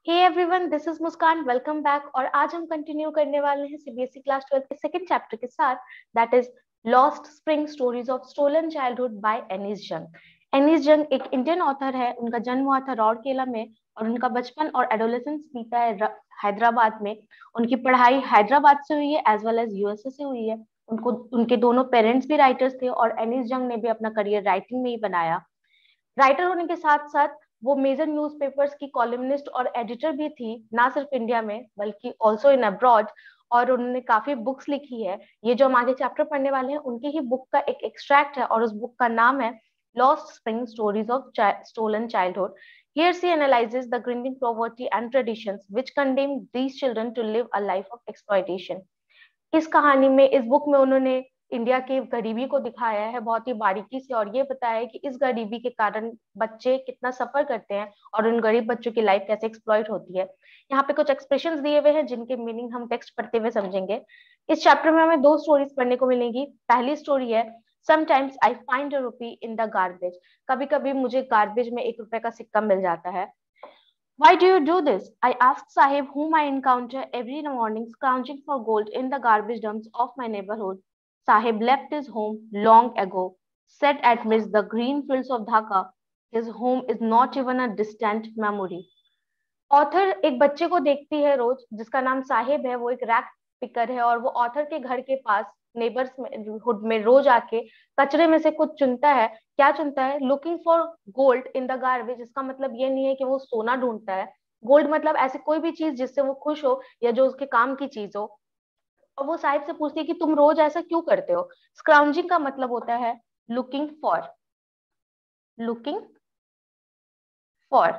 Hey everyone, this is Muskan. Welcome back. और आज हम कंटिन्यू करने वाले हैं सीबीएसई क्लास 12 के सेकंड चैप्टर के साथ, that is lost spring stories of stolen childhood by Anees Jung. Anees जंग एक इंडियन ऑथर है। उनका जन्म हुआ था राउरकेला में और उनका बचपन और एडोलेसेंस बीता है हैदराबाद में। उनकी पढ़ाई हैदराबाद से हुई है एज वेल एज यूएसए से हुई है। उनको उनके दोनों पेरेंट्स भी राइटर्स थे और एनिस जंग ने भी अपना करियर राइटिंग में ही बनाया। राइटर होने के साथ साथ वो मेजर न्यूज़पेपर्स की कॉलमनिस्ट और एडिटर भी थी, ना सिर्फ इंडिया में बल्कि ऑल्सो इन अब्रॉड। और उन्होंने काफी बुक्स लिखी है। ये जो हम आगे चैप्टर पढ़ने वाले हैं उनकी ही बुक का एक एक्सट्रैक्ट है और उस बुक का नाम है Lost spring stories of stolen childhood. Here she analyzes the grinding poverty and traditions which condemn these children to live a life of exploitation. इस कहानी में, इस बुक में उन्होंने इंडिया की गरीबी को दिखाया है बहुत ही बारीकी से और ये बताया है कि इस गरीबी के कारण बच्चे कितना सफर करते हैं और उन गरीब बच्चों की लाइफ कैसे एक्सप्लॉइट होती है। यहाँ पे कुछ एक्सप्रेशंस दिए हुए हैं जिनके मीनिंग हम टेक्स्ट पढ़ते हुए समझेंगे। इस चैप्टर में हमें दो स्टोरीज पढ़ने को मिलेंगी। पहली स्टोरी है sometimes I find a rupee in the garbage. कभी कभी मुझे गार्बेज में 1 रुपए का सिक्का मिल जाता है। Why do you do this? I asked Sahib, whom I encounter every morning scrounging for gold in the garbage dumps of my neighborhood. Sahib left his home long ago, set amidst the green fields of Dhaka. His home is not even a distant memory. Author एक बच्चे को देखती है रोज जिसका नाम साहिब है। वो एक रैक पिकर है और वो ऑथर के घर के पास नेबर्स में हुड में रोज आके कचरे में से कुछ चुनता है। क्या चुनता है? Looking for gold in the garbage. इसका मतलब ये नहीं है कि वो सोना ढूंढता है। गोल्ड मतलब ऐसी कोई भी चीज जिससे वो खुश हो या जो उसके काम की चीज हो। और वो साहिब से पूछती है कि तुम रोज ऐसा क्यों करते हो। स्क्राउंजिंग का मतलब होता है looking for. Looking for.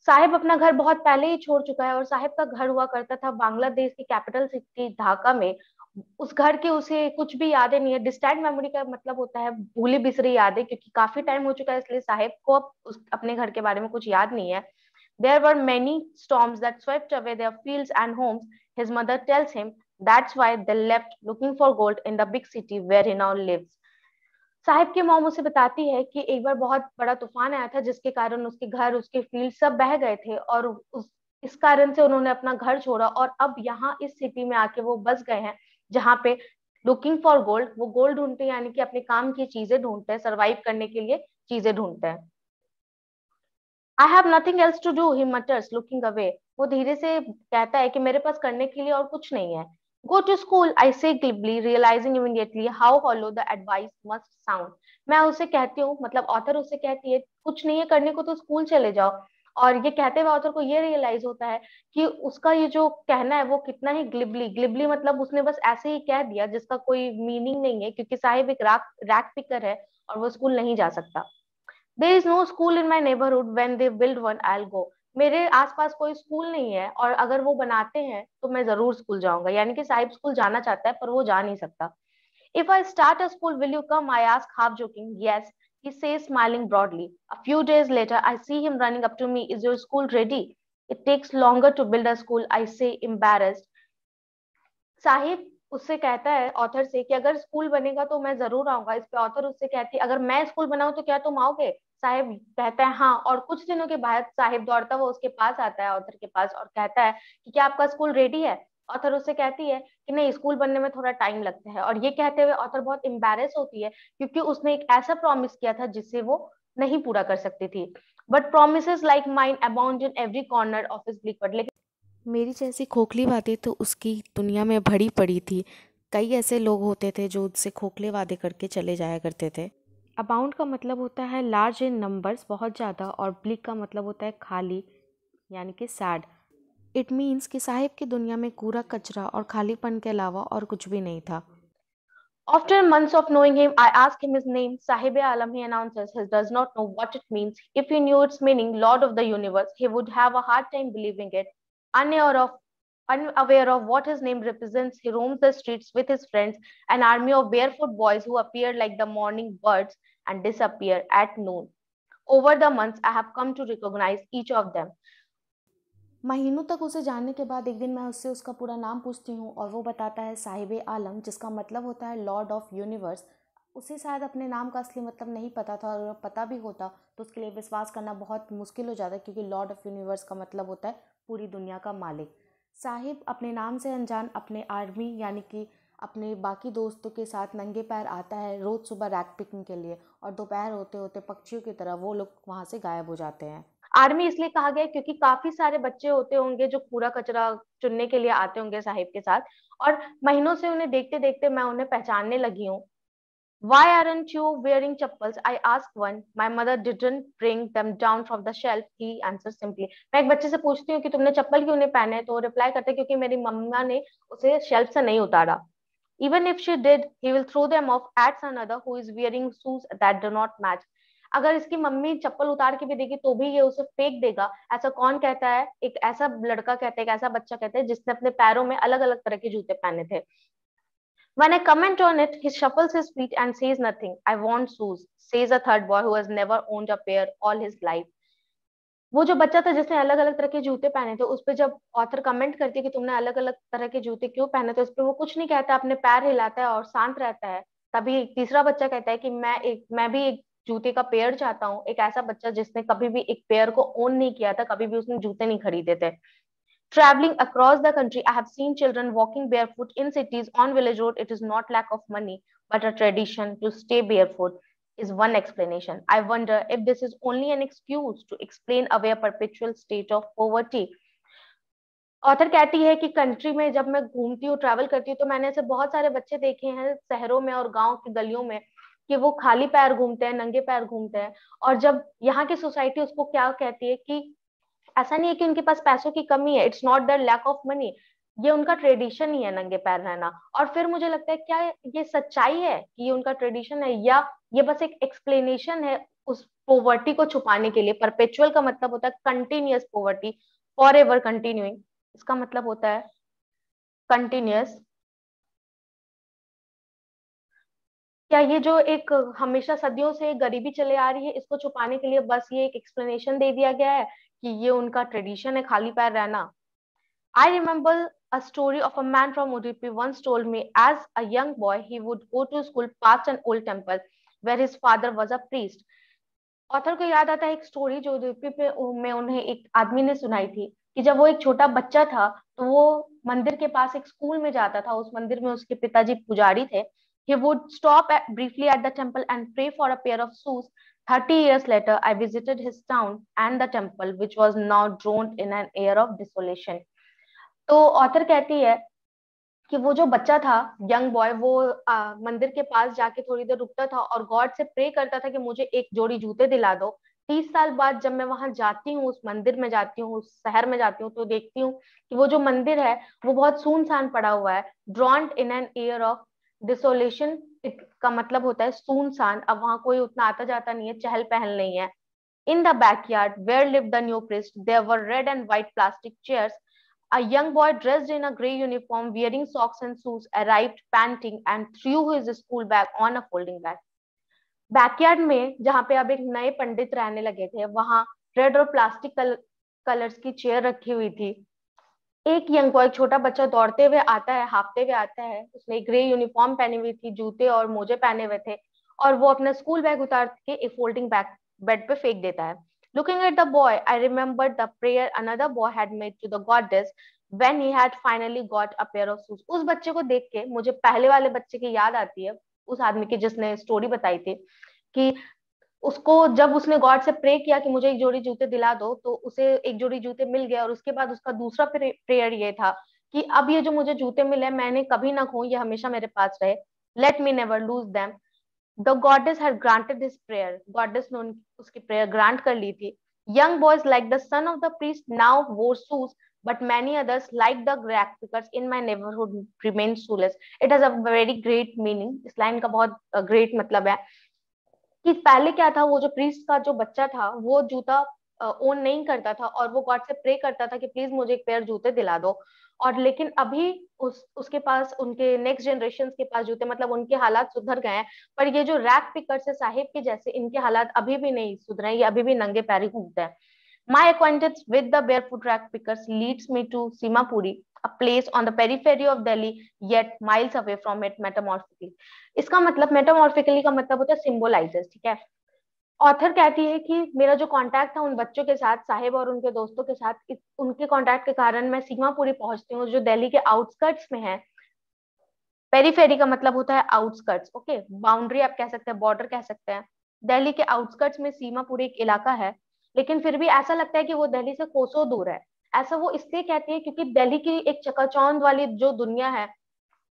Sahib अपना घर बहुत पहले ही छोड़ चुका है और साहिब का घर हुआ करता था बांग्लादेश की कैपिटल सिटी ढाका में। उस घर की उसे कुछ भी यादें नहीं है। डिस्टेंट मेमोरी का मतलब होता है भूली बिसरी यादें, क्योंकि काफी टाइम हो चुका है इसलिए साहिब को अब अपने घर के बारे में कुछ याद नहीं है। There were many storms that swept away their fields and homes. His mother tells him that's why they left looking for gold in the big city where he now lives. Sahib की मॉम उसे बताती है कि एक बार बहुत बड़ा तूफान आया था जिसके कारण उसके घर, उसके फील्ड सब बह गए थे और इस कारण से उन्होंने अपना घर छोड़ा और अब यहाँ इस सिटी में आके वो बस गए हैं जहाँ पे लुकिंग फॉर गोल्ड, वो गोल्ड ढूंढते हैं, यानी कि अपने काम की चीजें ढूंढते हैं, सरवाइव करने के लिए चीजें ढूंढते हैं। I have nothing else to do, he mutters looking away. वो धीरे से कहता है कि मेरे पास करने के लिए और कुछ नहीं है। गो टू स्कूल, आई से glibly, realizing immediately how hollow the advice must sound. मैं उसे कहती हूँ, मतलब ऑथर उसे कहती है कुछ नहीं है करने को तो स्कूल चले जाओ। और ये कहते हुए ऑथर को ये रियलाइज होता है कि उसका ये जो कहना है वो कितना ही ग्लिबली, ग्लिबली मतलब उसने बस ऐसे ही कह दिया जिसका कोई मीनिंग नहीं है, क्योंकि साहिब एक रैक रैक पिकर है और वो स्कूल नहीं जा सकता। There is no school in my neighbourhood, when they build one I will go. मेरे आसपास कोई स्कूल नहीं है और अगर वो बनाते हैं तो मैं जरूर स्कूल जाऊंगा। यानी कि साहिब स्कूल जाना चाहता है पर वो जा नहीं सकता। If I start a school will you come, I ask half joking. Yes, he says smiling broadly. A few days later I see him running up to me, is your school ready? It takes longer to build a school, I say, embarrassed. Sahib उससे कहता है author से कि अगर school बनेगा तो मैं जरूर आऊंगा। इस पे ऑथर उससे कहती है अगर मैं स्कूल बनाऊं तो क्या तुम आओगे? साहिब कहता है हाँ। और कुछ दिनों के बाद साहिब दौड़ता हुआ उसके पास आता है, ऑथर के पास, और कहता है कि क्या आपका स्कूल रेडी है? ऑथर उससे कहती है कि नहीं, स्कूल बनने में थोड़ा टाइम लगता है। और ये कहते हुए ऑथर बहुत एम्बेरस होती है क्योंकि उसने एक ऐसा प्रॉमिस किया था जिससे वो नहीं पूरा कर सकती थी। But promise like mine abound in every corner of his bleak world. लेकिन मेरी जैसी खोखली बातें तो उसकी दुनिया में भरी पड़ी थी। कई ऐसे लोग होते थे जो उससे खोखले वादे करके चले जाया करते थे। अबाउंड का मतलब होता है लार्ज इन नंबर्स, बहुत ज़्यादा, और ब्लिक का मतलब होता है खाली, यानी कि सैड। इट मीन्स कि साहिब की दुनिया में कूड़ा कचरा और खालीपन के अलावा और कुछ भी नहीं था। after months of knowing him, I asked him his name. Sahib Alam, he announces, he does not know what it means. If he knew its meaning, Lord of the Universe, he would have a hard time believing it. Unaware of what his name represents, he roams the streets with his friends, an army of barefoot boys who appear like the morning birds and disappear at noon. Over the months, I have come to recognize each of them. महीनों तक उसे जानने के बाद एक दिन मैं उससे उसका पूरा नाम पूछती हूँ और वो बताता है साहिब आलम, जिसका मतलब होता है लॉर्ड ऑफ यूनिवर्स। उसे शायद अपने नाम का असली मतलब नहीं पता था, और पता भी होता तो उसके लिए विश्वास करना बहुत मुश्किल हो जाता, क्योंकि लॉर्ड ऑफ यूनिवर्स का मतलब होता है पूरी दुनिया का मालिक। साहिब अपने नाम से अनजान अपने आर्मी यानी कि अपने बाकी दोस्तों के साथ नंगे पैर आता है रोज़ सुबह रैक पिकिंग के लिए, और दोपहर होते होते पक्षियों की तरह वो लोग वहाँ से गायब हो जाते हैं। आर्मी इसलिए कहा गया है क्योंकि काफी सारे बच्चे होते होंगे जो कूड़ा कचरा चुनने के लिए आते होंगे साहिब के साथ, और महीनों से उन्हें देखते देखते मैं उन्हें पहचानने लगी हूँ। Why aren't you wearing chappals? I asked one. My mother didn't bring them down from the shelf. He answered simply. मैं एक बच्चे से पूछती हूँ कि तुमने चप्पल क्यों नहीं पहने, तो वो रिप्लाई करते क्योंकि मेरी मम्मा ने उसे शेल्फ से नहीं उतारा। Even if she did, he will throw them off at another who is wearing shoes that do not match. अगर इसकी मम्मी चप्पल उतार के भी देगी तो भी ये उसे फेंक देगा। ऐसा कौन कहता है? एक ऐसा लड़का कहता है, एक ऐसा बच्चा कहता है जिसने अपने पैरों में अलग अलग तरह के जूते पहने थे। When I comment on it, he shuffles his feet and says nothing. I want shoes, says a third boy who has never owned a pair all his life. वो जो बच्चा था जिसने अलग अलग तरह के जूते पहने थे, उस पे जब ऑथर कमेंट करती है कि तुमने अलग अलग तरह के जूते क्यों पहने थे, उस पे वो कुछ नहीं कहता, अपने पैर हिलाता है और शांत रहता है। तभी एक तीसरा बच्चा कहता है कि मैं भी एक जूते का पेयर चाहता हूँ, एक ऐसा बच्चा जिसने कभी भी एक पेयर को ओन नहीं किया था, कभी भी उसने जूते नहीं खरीदे थे। Traveling across the country, I have seen children walking barefoot in cities on village road. It is not lack of money, but a tradition to stay barefoot is one explanation. I wonder if this is only an excuse to explain away a perpetual state of poverty. Author कहती है कि country में जब मैं घूमती हूँ, travel करती हूँ, तो मैंने ऐसे बहुत सारे बच्चे देखे हैं शहरों में और गांव की गलियों में कि वो खाली पैर घूमते हैं, नंगे पैर घूमते हैं। और जब यहाँ की सोसाइटी उसको क्या कहती है कि ऐसा नहीं है कि उनके पास पैसों की कमी है, it's not the lack of money, ये उनका ट्रेडिशन ही है नंगे पैर रहना। और फिर मुझे लगता है क्या ये सच्चाई है कि ये उनका ट्रेडिशन है, या ये बस एक एक्सप्लेनेशन है उस पोवर्टी को छुपाने के लिए। परपेचुअल का मतलब होता है continuous poverty, for ever continuing, इसका मतलब होता है कंटिन्यूअस। क्या ये जो एक हमेशा सदियों से गरीबी चले आ रही है, इसको छुपाने के लिए बस ये एक एक्सप्लेनेशन दे दिया गया है कि ये उनका ट्रेडिशन है खाली पैर रहना? I remember a story of a man from Udupi once told me as a young boy he would go to school past an old temple where his father was a priest. Author को याद आता है एक story जो उडुपी पे में उन्हें एक आदमी ने सुनाई थी कि जब वो एक छोटा बच्चा था तो वो मंदिर के पास एक स्कूल में जाता था। उस मंदिर में उसके पिताजी पुजारी थे। He would stop briefly at the temple and pray for a pair of shoes. 30 years later, I visited his town and the temple, which was now drowned in an air of desolation. तो author कहती है कि वो जो बच्चा था, young boy, वो मंदिर के पास जाके थोड़ी देर रुकता था और गॉड से प्रे करता था कि मुझे एक जोड़ी जूते दिला दो। 30 साल बाद जब मैं वहां जाती हूँ, उस मंदिर में जाती हूँ, उस शहर में जाती हूँ, तो देखती हूँ कि वो जो मंदिर है वो बहुत सुनसान पड़ा हुआ है। Drowned in an air of desolation का मतलब होता है सुनसान। अब वहां कोई उतना आता जाता नहीं है, चहल पहल नहीं है। In the backyard where lived the new priest, there were red and white plastic chairs. A young boy dressed in a grey uniform, wearing socks and shoes, arrived panting and threw his school bag on a folding bag. Backyard में जहाँ पे अब एक नए पंडित रहने लगे थे, वहां रेड और प्लास्टिक कलर्स की चेयर रखी हुई थी। एक यंग बॉय, छोटा बच्चा, दौड़ते हुए आता है, हाँफते हुए आता है। उसने ग्रे यूनिफॉर्म पहनी हुई थी, जूते और मोजे पहने हुए थे, और वो अपना स्कूल बैग उतार के एक फोल्डिंग बैग बेड पे फेंक देता है। Looking at the boy, I remembered the prayer another boy had made to the goddess when he had finally got a pair of shoes. उस बच्चे को देख के मुझे पहले वाले बच्चे की याद आती है, उस आदमी की जिसने स्टोरी बताई थी कि उसको जब उसने गॉड से प्रे किया कि मुझे एक जोड़ी जूते दिला दो, तो उसे एक जोड़ी जूते मिल गया। और उसके बाद उसका दूसरा प्रेयर ये था कि अब ये जो मुझे जूते मिले मैंने कभी ना खो, ये हमेशा मेरे पास रहे। Let me never lose them. The goddess had granted his prayer, goddess ने उसकी प्रेयर ग्रांट कर ली थी। Young boys like the son of the priest now वोर shoes, but many others like the rack pickers in my neighborhood remain shoeless. It has a very great meaning. इस line का बहुत great मतलब है कि पहले क्या था, वो जो प्रीस्ट का जो बच्चा था वो जूता ओन नहीं करता था और वो गॉड से प्रे करता था कि प्लीज मुझे एक पेयर जूते दिला दो। और लेकिन अभी उसके पास, उनके नेक्स्ट जनरेशन के पास जूते, मतलब उनके हालात सुधर गए हैं। पर ये जो रैक पिकर से साहिब के जैसे, इनके हालात अभी भी नहीं सुधरे, ये अभी भी नंगे पैर ही घूमते हैं। My acquaintance with the barefoot rag pickers leads me to Simapuri, a place on the periphery of Delhi, yet miles away from it metamorphically. इसका मतलब metamorphically का मतलब होता है symbolizes, ठीक है। ऑथर कहती है कि मेरा जो कांटेक्ट था उन बच्चों के साथ, साहिब और उनके दोस्तों के साथ, उनके कांटेक्ट के कारण मैं सीमापुरी पहुंचती हूँ, जो दिल्ली के आउटस्कर्ट्स में है। पेरीफेरी का मतलब होता है आउटस्कर्ट्स, ओके, बाउंड्री आप कह सकते हैं, बॉर्डर कह सकते हैं। दिल्ली के आउटस्कर्ट्स में सीमापुरी एक इलाका है, लेकिन फिर भी ऐसा लगता है कि वो दिल्ली से कोसों दूर है। ऐसा वो इसलिए कहती है क्योंकि दिल्ली की एक चकाचौंध वाली जो दुनिया है,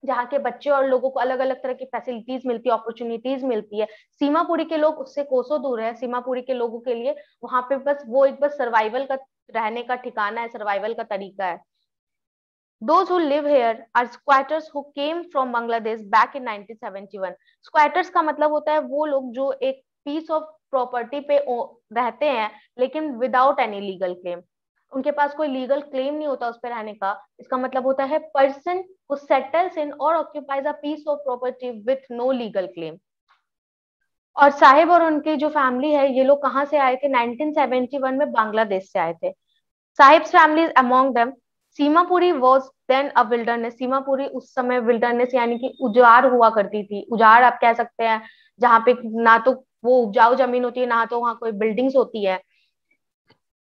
जहाँ के बच्चे और लोगों को अलग अलग तरह की फैसिलिटीज मिलती है, अपॉर्चुनिटीज मिलती है, सीमापुरी के लोग उससे कोसों दूर है। सीमापुरी के लोगों के लिए वहां पे बस वो एक बस सर्वाइवल का, रहने का ठिकाना है, सर्वाइवल का तरीका है। Those who live here are squatters who came from Bangladesh back in 1971. Squatters का मतलब होता है वो लोग जो एक पीस ऑफ प्रॉपर्टी पे रहते हैं, लेकिन विदाउट एनी लीगल क्लेम। उनके पास कोई लीगल क्लेम नहीं होता उस पर रहने का। इसका मतलब होता है person who settles in or occupies a piece of property with no legal claim. और साहिब और उनकी जो फैमिली है, ये लोग कहाँ से आए थे? 1971 में बांग्लादेश से आए थे। Saheb's family is among them. Seemapuri was then a wilderness. Seemapuri उस समय विल्डरनेस यानी कि उजाड़ हुआ करती थी। उजाड़ आप कह सकते हैं, जहाँ पे ना तो वो उपजाऊ जमीन होती है, ना तो वहाँ कोई बिल्डिंग्स होती है।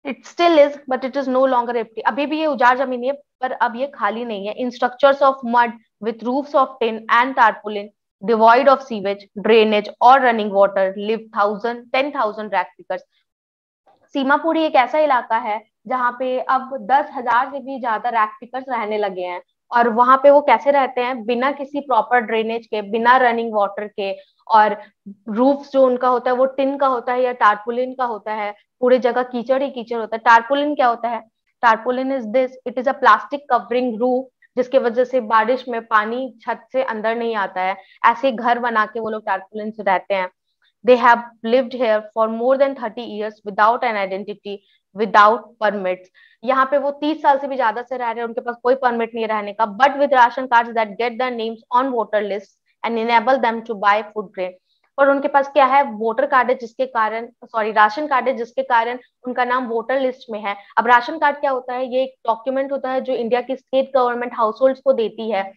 It still is but it is no longer empty. अभी भी ये उजाड़ जमीन है, पर अब ये खाली नहीं है। In structures of mud with roofs of tin and tarpaulin, devoid of sewage, drainage और running water, live 10,000 rag pickers. Seemapuri एक ऐसा इलाका है जहाँ पे अब 10,000 से भी ज्यादा रैग पिकर्स रहने लगे हैं। और वहां पे वो कैसे रहते हैं? बिना किसी प्रॉपर ड्रेनेज के, बिना रनिंग वाटर के, और रूफ जो उनका होता है वो टिन का होता है या टारपुलिन का होता है। पूरे जगह कीचड़ ही कीचड़ होता है। टारपुलिन क्या होता है? Tarpaulin is this, it is a plastic covering roof, जिसके वजह से बारिश में पानी छत से अंदर नहीं आता है। ऐसे घर बना के वो लोग टारपुलिन से रहते हैं। They have lived here for more than 30 years without an identity, without permits. यहाँ पे वो 30 साल से भी ज्यादा से रह रहे हैं, उनके पास कोई परमिट नहीं है रहने का, but with ration cards that get their names on voter lists and enable them to buy food grain. और उनके पास क्या है? वोटर कार्ड है, जिसके कारण, सॉरी, राशन कार्ड है, जिसके कारण उनका नाम वोटर लिस्ट में है। अब राशन कार्ड क्या होता है? ये एक डॉक्यूमेंट होता है जो इंडिया की स्टेट गवर्नमेंट हाउस होल्ड को देती है,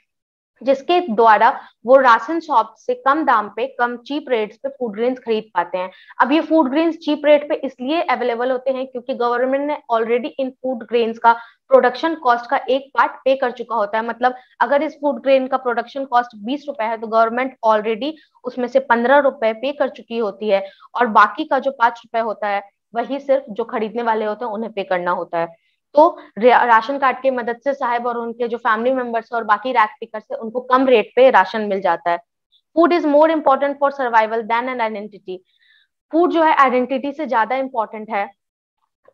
जिसके द्वारा वो राशन शॉप से कम दाम पे, कम चीप रेट्स पे फूड ग्रेन्स खरीद पाते हैं। अब ये फूड ग्रेन्स चीप रेट पे इसलिए अवेलेबल होते हैं क्योंकि गवर्नमेंट ने ऑलरेडी इन फूड ग्रेन्स का प्रोडक्शन कॉस्ट का एक पार्ट पे कर चुका होता है। मतलब अगर इस फूड ग्रेन का प्रोडक्शन कॉस्ट 20 रुपए है, तो गवर्नमेंट ऑलरेडी उसमें से 15 रुपए पे कर चुकी होती है, और बाकी का जो 5 रुपए होता है वही सिर्फ जो खरीदने वाले होते हैं उन्हें पे करना होता है। तो राशन कार्ड की मदद से साहिब और उनके जो फैमिली मेंबर्स और बाकी रैक पिकर्स है, उनको कम रेट पे राशन मिल जाता है। Food is more important for survival than an identity. Food जो है आइडेंटिटी से ज्यादा इंपॉर्टेंट है।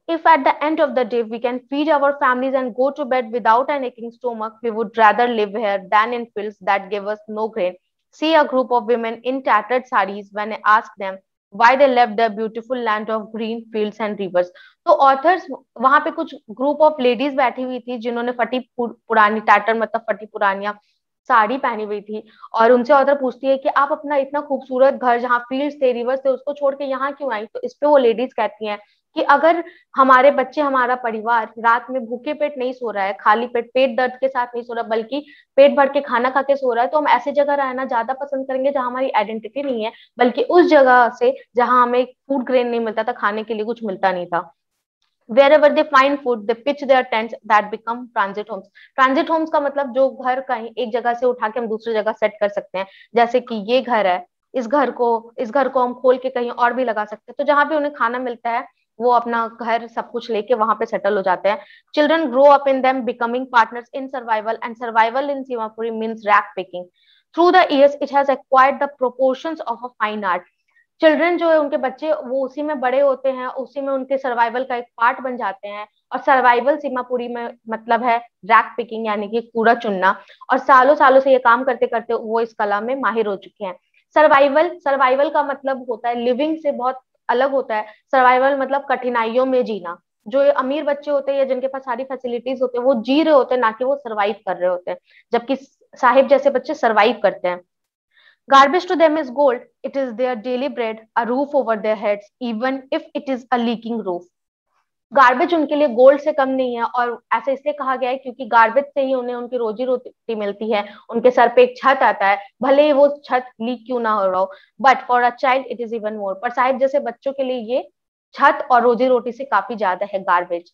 If at the end of the day we can feed our families and go to bed without an aching stomach, we would rather live here than in fields that give us no grain. See a group of women in tattered saris when I ask them why they left their beautiful land of green fields and rivers. तो authors, वहां पे कुछ group of ladies बैठी हुई थी जिन्होंने फटी पुरानी, टैटर मतलब फटी पुरानिया साड़ी पहनी हुई थी, और उनसे ऑथर पूछती है कि आप अपना इतना खूबसूरत घर जहाँ फील्ड्स थे, रिवर्स थे, उसको छोड़ के यहाँ क्यों आई? तो इस पे वो लेडीज कहती हैं कि अगर हमारे बच्चे, हमारा परिवार रात में भूखे पेट नहीं सो रहा है, खाली पेट, पेट दर्द के साथ नहीं सो रहा, बल्कि पेट भर के खाना खा के सो रहा है, तो हम ऐसी जगह रहना ज्यादा पसंद करेंगे जहां हमारी आइडेंटिटी नहीं है, बल्कि उस जगह से जहां हमें फूड ग्रेन नहीं मिलता था, खाने के लिए कुछ मिलता नहीं था। Wherever they find food, they pitch their tents that become transit homes. Transit homes का मतलब जो घर कहीं एक जगह से उठा के हम दूसरी जगह सेट कर सकते हैं। जैसे कि ये घर है, इस घर को हम खोल के कहीं और भी लगा सकते हैं। तो जहां पे उन्हें खाना मिलता है, वो अपना घर सब कुछ लेके वहां पे सेटल हो जाते हैं। Children grow up in them, becoming partners in survival, and survival in Seemapuri means rag picking. Through the years it has acquired the proportions of a fine art. Children जो है, उनके बच्चे, वो उसी में बड़े होते हैं, उसी में उनके सर्वाइवल का एक पार्ट बन जाते हैं। और सर्वाइवल सीमापुरी में मतलब है रैक पिकिंग, यानी कि कूड़ा चुनना। और सालों सालों से ये काम करते करते वो इस कला में माहिर हो चुके हैं। सर्वाइवल, सर्वाइवल का मतलब होता है लिविंग से बहुत अलग होता है। सर्वाइवल मतलब कठिनाइयों में जीना। जो अमीर बच्चे होते हैं या जिनके पास सारी फैसिलिटीज होते हैं, वो जी रहे होते हैं, ना कि वो सर्वाइव कर रहे होते हैं। जबकि साहिब जैसे बच्चे सर्वाइव करते हैं। Garbage to them is gold. It is their daily bread, a roof over their heads, even if it is a leaking roof. Garbage उनके लिए गोल्ड से कम नहीं है, और ऐसे इसलिए कहा गया है क्योंकि गार्बेज से ही उन्हें उनकी रोजी रोटी मिलती है, उनके सर पे एक छत आता है, भले ही वो छत लीक क्यों ना हो रहा हो, but for a child it is even more. पर साहिब जैसे बच्चों के लिए ये छत और रोजी रोटी से काफी ज्यादा है garbage.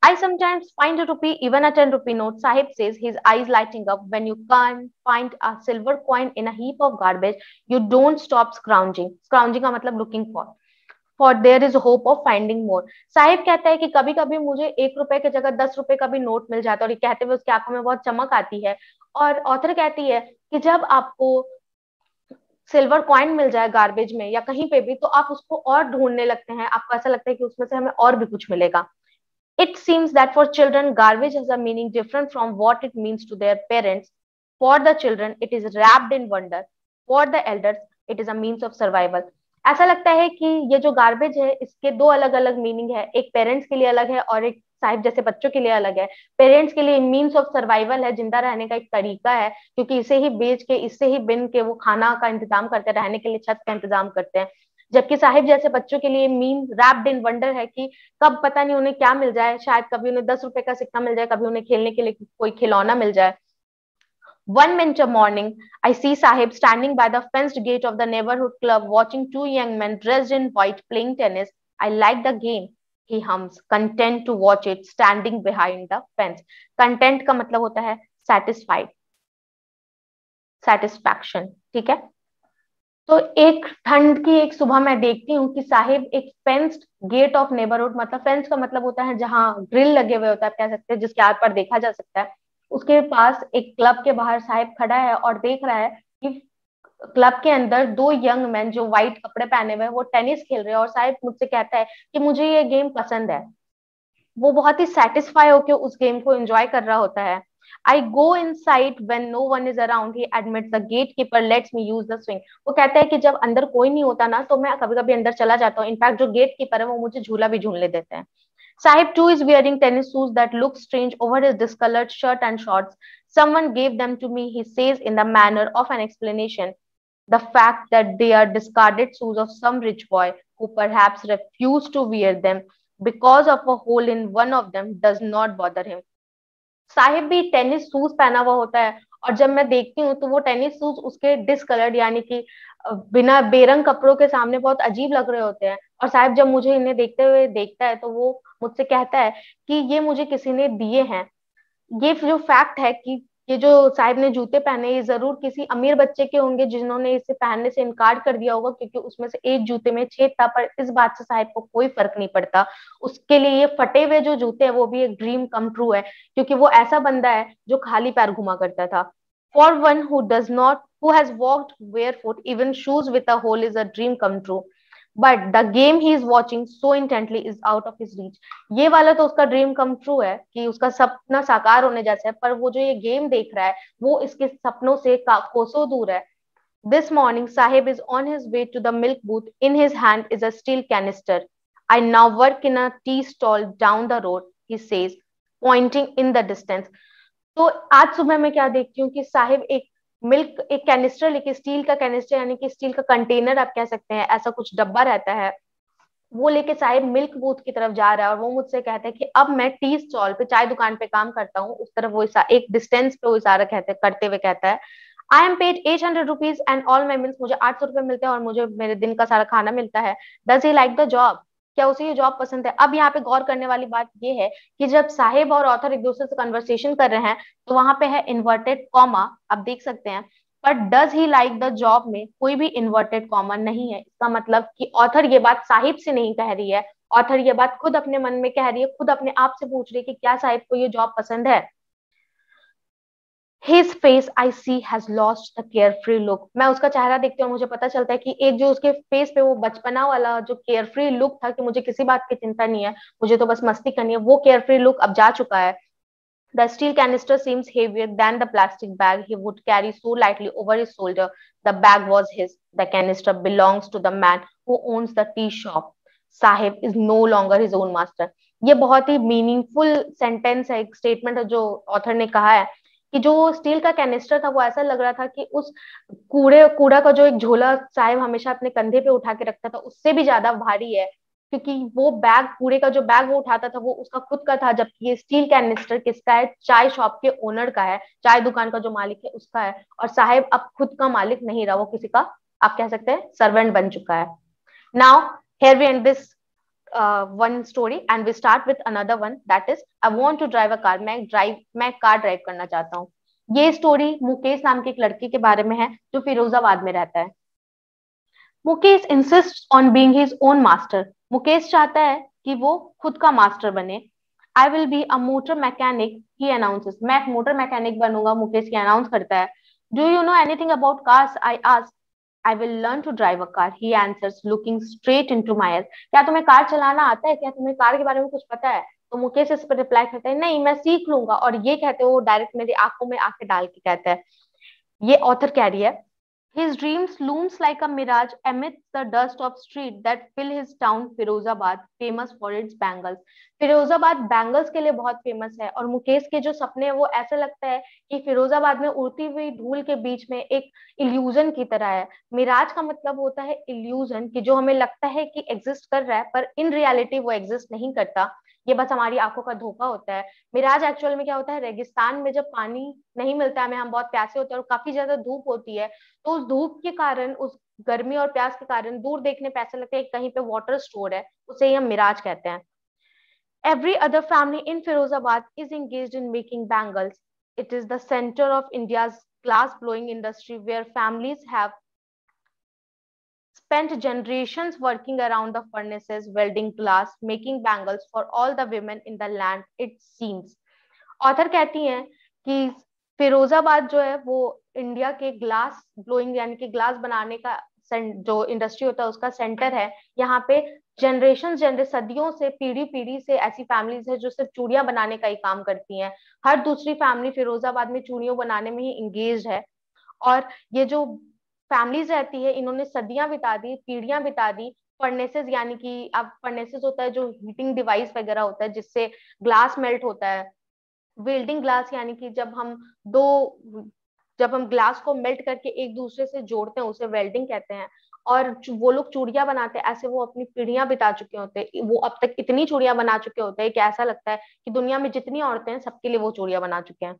I sometimes find a rupee, even a 10 rupee note, Sahib says, his eyes lighting up. When you can't find a silver coin in a heap of garbage, you don't stop scrounging. Scrounging का मतलब looking for there is hope of finding more. Sahib कहता है कि कभी कभी मुझे 1 रुपए की जगह 10 रुपए का भी नोट मिल जाता है, और ये कहते हुए उसकी आंखों में बहुत चमक आती है। और ऑथर कहती है कि जब आपको सिल्वर कॉइन मिल जाए गार्बेज में या कहीं पे भी, तो आप उसको और ढूंढने लगते हैं, आपको ऐसा लगता है कि उसमें से हमें और भी कुछ मिलेगा। It seems that for children, garbage has a meaning different from what it means to their parents. For the children, it is wrapped in wonder. For the elders, it is a means of survival. ऐसा लगता है कि ये जो garbage है इसके दो अलग अलग मीनिंग है, एक पेरेंट्स के लिए अलग है और एक साहिब जैसे बच्चों के लिए अलग है। पेरेंट्स के लिए मीन्स ऑफ सर्वाइवल है, जिंदा रहने का एक तरीका है, क्योंकि इसे ही बेच के इससे ही बिन के वो खाना का इंतजाम करते हैं, रहने के लिए छत का इंतजाम करते हैं। जबकि साहिब जैसे बच्चों के लिए मीन रैप्ड इन वंडर है कि कब पता नहीं उन्हें क्या मिल जाए, शायद कभी उन्हें 10 रुपए का सिक्का मिल जाए, कभी उन्हें खेलने के लिए कोई खिलौना मिल जाए। One winter morning, I see Sahib standing by the fenced gate of the neighborhood club watching two young men dressed in white playing tennis. I like the game, he hums, content to watch it standing behind the fence. Content का मतलब होता है satisfied, satisfaction, ठीक है। तो एक ठंड की एक सुबह मैं देखती हूँ कि साहिब एक फेंस्ड गेट ऑफ नेबरहुड, मतलब फेंस का मतलब होता है जहाँ ग्रिल लगे हुए होता है, आप कह सकते हैं, जिसके आर पार देखा जा सकता है। उसके पास एक क्लब के बाहर साहिब खड़ा है और देख रहा है कि क्लब के अंदर दो यंग मैन जो व्हाइट कपड़े पहने हुए हैं वो टेनिस खेल रहे हैं, और साहिब मुझसे कहता है कि मुझे ये गेम पसंद है। वो बहुत ही सेटिस्फाई होकर उस गेम को एंजॉय कर रहा होता है। I go inside when no one is around, he admits. The gatekeeper lets me use the swing. वो कहता है कि जब अंदर कोई नहीं होता ना तो मैं कभी कभी अंदर चला जाता हूँ, इनफैक्ट जो गेट कीपर है वो मुझे झूला भी झूलने देते हैं। Sahib too is wearing tennis shoes that look strange over his discolored shirt and shorts. Someone gave them to me, he says in the manner of an explanation. The fact that they are discarded shoes of some rich boy who perhaps refused to wear them because of a hole in one of them does not bother him. Sahib भी tennis shoes पहना हुआ होता है, और जब मैं देखती हूँ तो वो टेनिस शूज उसके डिसकलर्ड यानी कि बिना बेरंग कपड़ों के सामने बहुत अजीब लग रहे होते हैं। और साहिब जब मुझे इन्हें देखते हुए देखता है तो वो मुझसे कहता है कि ये मुझे किसी ने दिए हैं। ये जो फैक्ट है कि ये जो साहिब ने जूते पहने ये जरूर किसी अमीर बच्चे के होंगे जिन्होंने इसे पहनने से इनकार कर दिया होगा, क्योंकि उसमें से एक जूते में छेद था, पर इस बात से साहिब को कोई फर्क नहीं पड़ता। उसके लिए ये फटे हुए जो जूते हैं वो भी एक ड्रीम कम ट्रू है, क्योंकि वो ऐसा बंदा है जो खाली पैर घुमा करता था। For one who does not who has walked barefoot, even shoes with a hole is a dream come true. But the game he is watching so intently is out of his reach. ये वाला तो उसका dream come true है कि उसका सपना साकार होने जैसा है, पर वो जो ये गेम देख रहा है वो इसके सपनों से कोसों दूर है। This morning Sahib is on his way to the milk booth, in his hand is a steel canister. I now work in a tea stall down the road, he says pointing in the distance. तो आज सुबह मैं क्या देखती हूँ कि साहिब एक milk एक कैनिस्टर लेके, स्टील का कैनिस्टर यानी कि स्टील का कंटेनर आप कह सकते हैं, ऐसा कुछ डब्बा रहता है, वो लेके साहिब मिल्क बूथ की तरफ जा रहा है। और वो मुझसे कहता है कि अब मैं टी स्टॉल पे चाय दुकान पे काम करता हूँ, उस तरफ वो एक डिस्टेंस पे वो इशारा कहते करते हुए कहता है, I am paid 800 rupees and all my meals, मुझे 800 रुपए मिलते हैं और मुझे मेरे दिन का सारा खाना मिलता है। Does he like the job, क्या उसे ये जॉब पसंद है? अब यहाँ पे गौर करने वाली बात ये है कि जब साहिब और ऑथर एक दूसरे से कन्वर्सेशन कर रहे हैं तो वहां पे है इन्वर्टेड कॉमा, आप देख सकते हैं, पर does he like the job में कोई भी इन्वर्टेड कॉमा नहीं है। इसका मतलब कि ऑथर ये बात साहिब से नहीं कह रही है, ऑथर ये बात खुद अपने मन में कह रही है, खुद अपने आप से पूछ रही है कि क्या साहिब को ये जॉब पसंद है। His face I see has lost the carefree look. मैं उसका चेहरा देखती हूँ और मुझे पता चलता है कि एक जो उसके फेस पे वो बचपना वाला जो केयरफ्री लुक था कि मुझे किसी बात की चिंता नहीं है, मुझे तो बस मस्ती करनी है, वो केयरफ्री लुक अब जा चुका है। The steel canister seems heavier than the plastic bag he would carry so lightly over his shoulder. The bag was his. The canister belongs to the man who owns the tea shop. Sahib is no longer his own master. ये बहुत ही meaningful sentence है, एक statement है जो author ने कहा है कि जो स्टील का कैनिस्टर था वो ऐसा लग रहा था कि उस कूड़ा का जो एक झोला साहिब हमेशा अपने कंधे पे उठा के रखता था उससे भी ज्यादा भारी है। क्योंकि वो बैग, कूड़े का जो बैग वो उठाता था वो उसका खुद का था, जबकि ये स्टील कैनिस्टर किसका है? चाय शॉप के ओनर का है, चाय दुकान का जो मालिक है उसका है। और साहिब अब खुद का मालिक नहीं रहा, वो किसी का, आप कह सकते हैं, सर्वेंट बन चुका है। Now here we end this one story and we start with another one, that is I want to drive a car। मैं कार ड्राइव करना चाहता हूँ। ये स्टोरी मुकेश नाम के एक लड़के के बारे में है जो फिरोजाबाद में रहता है। Mukesh insist on being his own master. Mukesh चाहता है कि वो खुद का मास्टर बने। I will be a motor mechanic, he announces. मैं एक मोटर मैकेनिक बनूंगा, मुकेश की अनाउंस करता है। Do you know anything about cars? I ask. I will learn to drive a car, he answers, looking straight into my eyes। क्या तुम्हें car चलाना आता है? क्या तुम्हें कार के बारे में कुछ पता है? तो मुकेश इस पर रिप्लाई करता है, नहीं मैं सीख लूंगा। और ये कहते वो डायरेक्ट मेरी आंखों में आंखें डाल के कहता है, ये ऑथर कह रही है, his dreams looms like a mirage amidst the dust of street that fill his town Firozabad, famous for its bangles। Firozabad bangles के लिए बहुत फेमस है और मुकेश के जो सपने हैं वो ऐसा लगता है कि फिरोजाबाद में उड़ती हुई धूल के बीच में एक इल्यूजन की तरह है। मिराज का मतलब होता है इल्यूजन, कि जो हमें लगता है कि एग्जिस्ट कर रहा है पर इन रियलिटी वो एग्जिस्ट नहीं करता, ये बस हमारी आंखों का धोखा होता है। मिराज एक्चुअल में क्या होता है, रेगिस्तान में जब पानी नहीं मिलता है हमें, हम बहुत प्यासे होते हैं और काफी ज्यादा धूप होती है, तो उस धूप के कारण, उस गर्मी और प्यास के कारण दूर देखने पे ऐसा लगता है कि कहीं पे वाटर स्टोर है, उसे ही हम मिराज कहते हैं। Every other family in Firozabad is engaged in making bangles। It is the center of India's glass blowing industry where families have spent generations working around the furnaces, welding glass, making bangles for all the women in the land, it seems। Author कहती हैं कि फिरोजाबाद जो है वो India के glass blowing यानी कि glass बनाने का जो इंडस्ट्री होता है उसका सेंटर है। यहाँ पे सदियों से, पीढ़ी पीढ़ी से ऐसी फैमिलीज है जो सिर्फ चूड़ियां बनाने का ही काम करती हैं। हर दूसरी फैमिली फिरोजाबाद में चूड़ियों बनाने में ही इंगेज है। और ये जो फैमिलीज रहती है इन्होंने सदियां बिता दी, पीढ़ियां बिता दी फर्नेसेस, यानी कि अब फर्नेसेस होता है जो हीटिंग डिवाइस वगैरह होता है जिससे ग्लास मेल्ट होता है। वेल्डिंग ग्लास यानी कि जब हम ग्लास को मेल्ट करके एक दूसरे से जोड़ते हैं उसे वेल्डिंग कहते हैं। और वो लोग चूड़ियां बनाते हैं, ऐसे वो अपनी पीढ़ियां बिता चुके होते हैं, वो अब तक इतनी चूड़ियां बना चुके होते हैं कि ऐसा लगता है कि दुनिया में जितनी औरतें हैं सबके लिए वो चूड़ियां बना चुके हैं।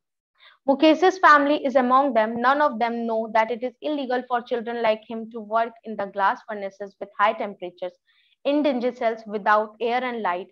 Mukesh's family is among them। None of them know that it is illegal for children like him to work in the glass furnaces with high temperatures, in dingy cells without air and light।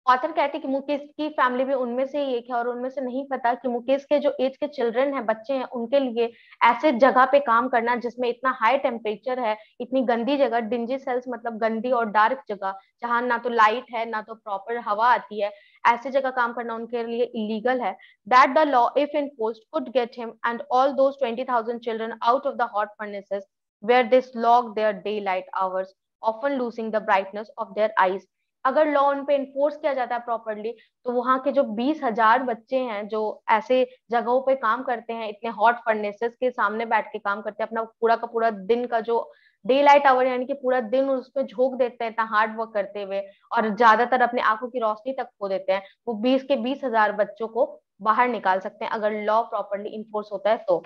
Author कहते हैं कि मुकेश की family भी उनमें से ही एक है और उनमें से नहीं पता कि मुकेश के जो एज के चिल्ड्रन हैं, बच्चे हैं, उनके लिए ऐसे जगह पे काम करना जिसमें इतना हाई टेम्परेचर है, इतनी गंदी जगह, डिंजी सेल्स मतलब गंदी और डार्क जगह जहां ना तो लाइट है ना तो प्रॉपर हवा आती है, ऐसे जगह काम करना उनके लिए इलीगल है। That the law if enforced could get him and all those 20,000 children out of the hot furnaces where they slog their daylight hours, often losing the brightness of their eyes. अगर law उन पे enforce किया जाता है properly तो वहां के जो 20,000 बच्चे हैं जो ऐसे जगहों पे काम करते हैं, इतने हॉट फर्नेसेस के सामने बैठ के काम करते हैं, अपना पूरा का पूरा दिन का जो डे लाइट आवर यानी कि पूरा दिन उसमें झोंक देते हैं इतना हार्ड वर्क करते हुए, और ज्यादातर अपने आंखों की रोशनी तक खो देते हैं, वो 20,000 बच्चों को बाहर निकाल सकते हैं अगर लॉ प्रॉपरली इन्फोर्स होता है तो।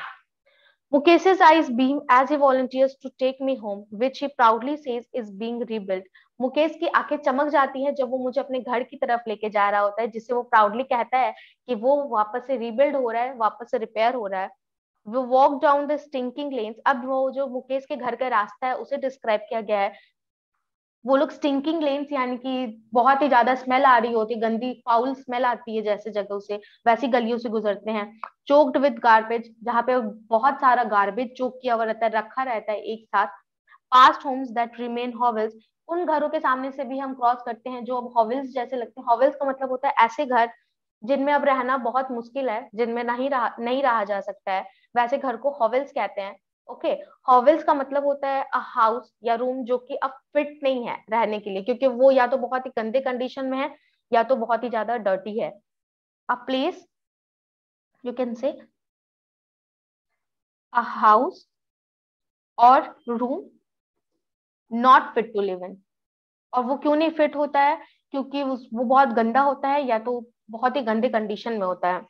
Mukesh's eyes beam as he volunteers to take me home, which he proudly says is being rebuilt। Mukesh की आंखें चमक जाती हैं जब वो मुझे अपने घर की तरफ लेके जा रहा होता है, जिससे वो प्राउडली कहता है कि वो वापस से रीबिल्ड हो रहा है, वापस से रिपेयर हो रहा है। वो walk down the stinking lens. अब वो जो मुकेश के घर का रास्ता है उसे डिस्क्राइब किया गया है। वो लोग स्टिंकिंग लेन्स यानी कि बहुत ही ज्यादा स्मेल आ रही होती है, गंदी फाउल स्मेल आती है जैसे जगह से, वैसी गलियों से गुजरते हैं। चोक्ड विद गार्बेज, जहाँ पे बहुत सारा गार्बेज चोक किया हुआ रहता है, रखा रहता है एक साथ। Past homes that remain hovels, उन घरों के सामने से भी हम क्रॉस करते हैं जो अब हॉवेल्स जैसे लगते हैं। हॉवेल्स का मतलब होता है ऐसे घर जिनमें अब रहना बहुत मुश्किल है, जिनमें नहीं रहा जा सकता है, वैसे घर को हॉवेल्स कहते हैं। ओके, हॉवेल्स का मतलब होता है अ हाउस या रूम जो कि अब फिट नहीं है रहने के लिए, क्योंकि वो या तो बहुत ही गंदे कंडीशन में है या तो बहुत ही ज्यादा डर्टी है। A place, you can say a house और room not fit to live in. और वो क्यों नहीं फिट होता है? क्योंकि वो बहुत गंदा होता है या तो बहुत ही गंदे कंडीशन में होता है।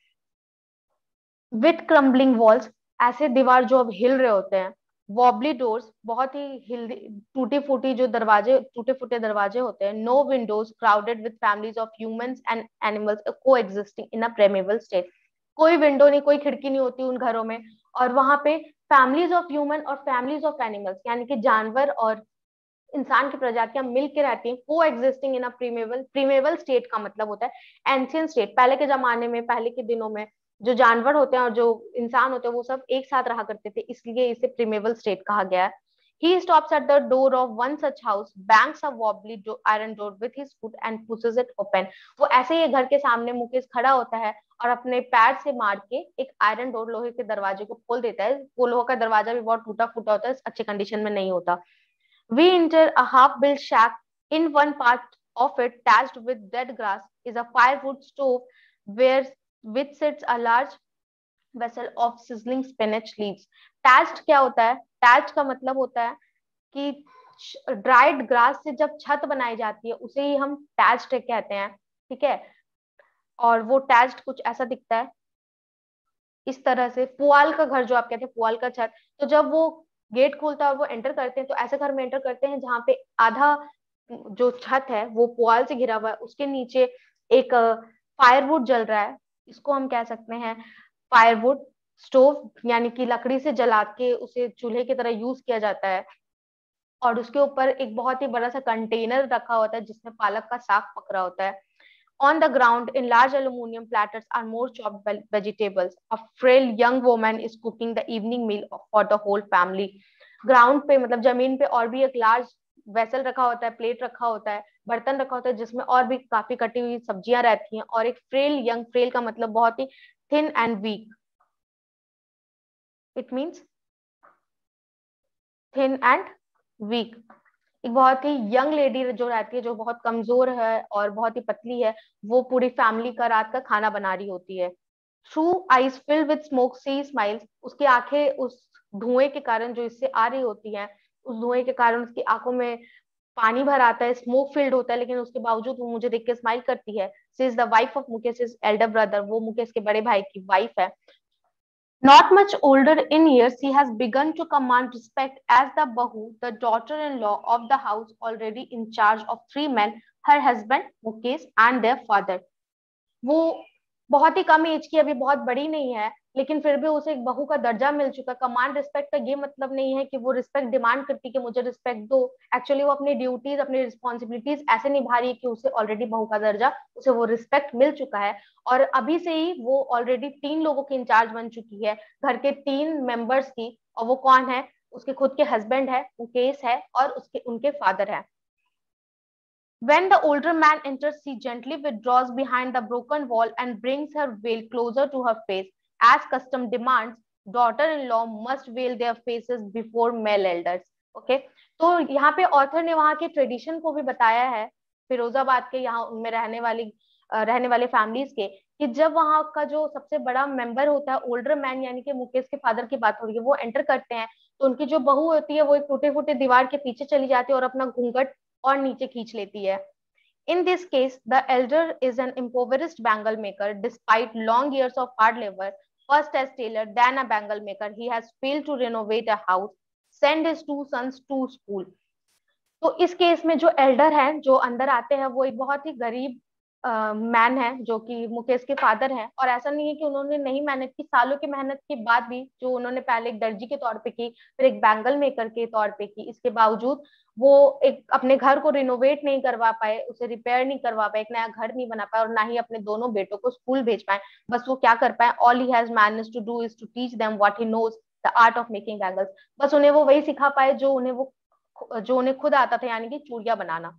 विथ क्रम्बलिंग वॉल्स, ऐसे दीवार जो अब हिल रहे होते हैं। वॉबली डोर्स, बहुत ही हिल टूटी फूटी जो दरवाजे, टूटे फूटे दरवाजे होते हैं। No windows, crowded with families of humans and animals coexisting in a permeable state. कोई विंडो नहीं, कोई खिड़की नहीं होती उन घरों में, और वहां पे फैमिलीज ऑफ ह्यूमन और फैमिलीज ऑफ एनिमल्स, यानी कि जानवर और इंसान की प्रजातियां मिल के रहती हैं, को existing in a preamble. Preamble state का मतलब होता है एंशियंट स्टेट, पहले के जमाने में, पहले के दिनों में जो जानवर होते हैं और जो इंसान होते हैं वो सब एक साथ रहा करते थे, इसलिए इसे प्रीमेबल स्टेट कहा गया है। He stops at the door of one such house, bangs a wobbly iron door with his foot and pushes it open. वो ऐसे ही घर के सामने मुकेश खड़ा होता है और अपने पैर से मार के एक आयरन डोर, लोहे के दरवाजे को खोल देता है। वो लोहे का दरवाजा भी बहुत टूटा फूटा होता है, अच्छे कंडीशन में नहीं होता। We enter a half-built shack. In one part of it, thatched with dead grass, is a firewood stove where which sits a large vessel of sizzling spinach leaves. Thatched क्या होता है? Thatched का मतलब होता है कि ड्राइड ग्रास से जब छत बनाई जाती है उसे ही हम टैच्ड कहते हैं, ठीक है। और वो टैच्ड कुछ ऐसा दिखता है, इस तरह से पुआल का घर जो आप कहते हैं, पुआल का छत। तो जब वो गेट खोलता है और वो एंटर करते हैं तो ऐसे घर में एंटर करते हैं जहाँ पे आधा जो छत है वो पुआल से घिरा हुआ है, उसके नीचे एक फायरवुड जल रहा है, इसको हम कह सकते हैं फायरवुड स्टोव, यानी कि लकड़ी से जला के उसे चूल्हे की तरह यूज किया जाता है। और उसके ऊपर एक बहुत ही बड़ा सा कंटेनर रखा होता है जिसमें पालक का साग पक रहा होता है। On the ground, in large aluminum platters, are more chopped vegetables. A frail young woman is cooking the evening meal for the whole family. Ground पे मतलब जमीन पे और भी एक लार्ज वेसल रखा होता है, प्लेट रखा होता है, बर्तन रखा होता है जिसमें और भी काफी कटी हुई सब्जियां रहती हैं, और एक फ्रेल यंग, फ्रेल का मतलब बहुत ही thin and weak, it means thin and weak. एक बहुत ही यंग लेडी जो रहती है, जो बहुत कमजोर है और बहुत ही पतली है, वो पूरी फैमिली का रात का खाना बना रही होती है। Through eyes filled with smoke see smiles, उसकी आंखें उस धुएं के कारण जो इससे आ रही होती हैं, उस धुएं के कारण उसकी आंखों में पानी भर आता है, स्मोक फील्ड होता है, लेकिन उसके बावजूद वो मुझे देख के स्माइल करती है। She is the wife of Mukesh Elder brother, वो मुकेश के बड़े भाई की वाइफ है। Not much older in years, she has begun to command respect as the Bahu, the daughter-in-law of the house, already in charge of 3 men, her husband Mukesh and their father. वो बहुत ही कम as की, अभी बहुत बड़ी नहीं है, लेकिन फिर भी उसे एक बहू का दर्जा मिल चुका। कमांड रिस्पेक्ट का ये मतलब नहीं है कि वो रिस्पेक्ट डिमांड करती कि मुझे रिस्पेक्ट दो। एक्चुअली वो अपनी ड्यूटीज, अपनी रिस्पॉन्सिबिलिटीज ऐसे निभा रही है कि उसे ऑलरेडी बहू का दर्जा, उसे वो रिस्पेक्ट मिल चुका है। और अभी से ही वो ऑलरेडी 3 लोगों की इंचार्ज बन चुकी है, घर के 3 मेंबर्स की। और वो कौन है? उसके खुद के हस्बैंड है, मुकेश है, और उसके उनके फादर है। When the older man enters, she gently withdraws behind the broken wall and brings her veil closer to her face. As custom demands, daughter-in-law must veil their faces before male elders. Okay? तो यहाँ पे author ने वहाँ के tradition को भी बताया है, फिरोजाबाद के यहाँ उनमें रहने वाले फैमिलीज के, कि जब वहाँ का जो सबसे बड़ा मेंबर होता है, ओल्डर मैन, यानी कि मुकेश के फादर की बात हो रही है, वो एंटर करते हैं तो उनकी जो बहू होती है वो एक टूटे फूटे दीवार के पीछे चली जाती है और अपना घूंघट और नीचे खींच लेती है। In this case, the elder is an impoverished bangle maker. Despite long years of hard labor, first as tailor, then a bangle maker, he has failed to renovate a house, send his 2 sons to school. तो इस case में जो Elder है, जो अंदर आते हैं, वो एक बहुत ही गरीब मैन है जो कि मुकेश के फादर हैं। और ऐसा नहीं है कि उन्होंने नहीं मेहनत की, सालों की मेहनत के बाद भी, जो उन्होंने पहले एक दर्जी के तौर पे की, फिर एक बैंगल मेकर के तौर पे की, इसके बावजूद वो एक अपने घर को रिनोवेट नहीं करवा पाए, उसे रिपेयर नहीं करवा पाए, एक नया घर नहीं बना पाए, और ना ही अपने दोनों बेटों को स्कूल भेज पाए। बस वो क्या कर पाए, all he has managed to do is to teach them what he knows, the art of making bangles. बस उन्हें वो वही सिखा पाए जो उन्हें खुद आता था, यानी कि चूड़ियां बनाना।